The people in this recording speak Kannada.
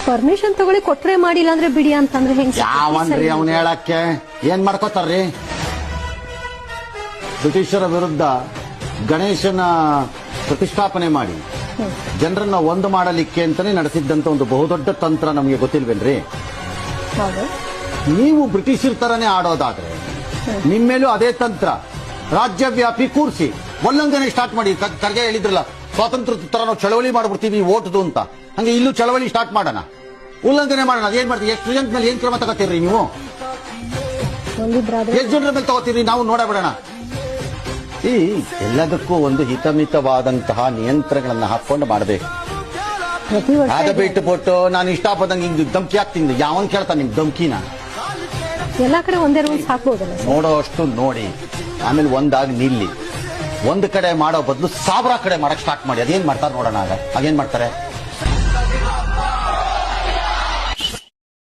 ಪರ್ಮಿಷನ್ ತಗೊಳ್ಳಿ ಕೊಟ್ರೆ ಮಾಡಿಲ್ಲ ಅಂದ್ರೆ ಬಿಡಿ ಅಂತಂದ್ರೆ ಹೆಂಗ್ ಯಾವನ್ರಿ ಅವನ್ ಹೇಳಕ್ಕೆ ಏನ್ ಮಾಡ್ಕೋತಾರ್ರಿ? ಬ್ರಿಟಿಷರ ವಿರುದ್ಧ ಗಣೇಶನ ಪ್ರತಿಷ್ಠಾಪನೆ ಮಾಡಿ ಜನರನ್ನ ಒಂದು ಮಾಡಲಿಕ್ಕೆ ಅಂತಾನೆ ನಡೆಸಿದ್ದಂತ ಒಂದು ಬಹುದೊಡ್ಡ ತಂತ್ರ ನಮಗೆ ಗೊತ್ತಿಲ್ವೇನ್ರಿ? ನೀವು ಬ್ರಿಟಿಷರ ತರನೇ ಆಡೋದಾದ್ರೆ ನಿಮ್ಮೇಲೂ ಅದೇ ತಂತ್ರ ರಾಜ್ಯವ್ಯಾಪಿ ಕೂರಿಸಿ ಉಲ್ಲಂಘನೆ ಸ್ಟಾರ್ಟ್ ಮಾಡಿ. ಖರ್ಗೆ ಹೇಳಿದ್ರಲ್ಲ, ಸ್ವಾತಂತ್ರ್ಯ ತರ ನಾವು ಚಳವಳಿ ಮಾಡ್ಬಿಡ್ತೀವಿ ಓಟ್ದು ಅಂತ, ಹಂಗೆ ಇಲ್ಲೂ ಚಳವಳಿ ಸ್ಟಾರ್ಟ್ ಮಾಡೋಣ, ಉಲ್ಲಂಘನೆ ಮಾಡೋಣ. ಏನ್ ಮಾಡ್ತೀವಿ? ಎಷ್ಟು ಜನದ ಮೇಲೆ ಏನ್ ಕ್ರಮ ತಗೋತೀರಿ ನೀವು? ಎಷ್ಟು ಜನರ ಮೇಲೆ ತಗೋತೀರಿ? ನಾವು ನೋಡಬಿಡೋಣ. ಈ ಎಲ್ಲದಕ್ಕೂ ಒಂದು ಹಿತಮಿತವಾದಂತಹ ನಿಯಂತ್ರಣಗಳನ್ನ ಹಾಕೊಂಡು ಮಾಡಬೇಕು. ಅದ ಬಿಟ್ಟುಬಿಟ್ಟು ನಾನು ಇಷ್ಟಪಟ್ಟಂಗೆ ಹಿಂಗ್ ಧಮ್ಕಿ ಹಾಕ್ತೀನಿ. ಯಾವನ್ ಕೇಳ್ತಾನೆ ನಿಮ್ ಧಮ್ಕಿನ? ಎಲ್ಲಾ ಕಡೆ ಒಂದೇ ರೂಲ್ಸ್ ಹಾಕ್ಬೋದಲ್ಲ? ನೋಡೋ ಅಷ್ಟು ನೋಡಿ, ಆಮೇಲೆ ಒಂದಾಗಿ ನಿಲ್ಲಿ. ಒಂದು ಕಡೆ ಮಾಡೋ ಬದಲು 1000 ಕಡೆ ಮಾಡಕ್ ಸ್ಟಾರ್ಟ್ ಮಾಡಿ. ಅದೇನ್ ಮಾಡ್ತಾರೆ ನೋಡೋಣ. ಆಗೇನ್ ಮಾಡ್ತಾರೆ?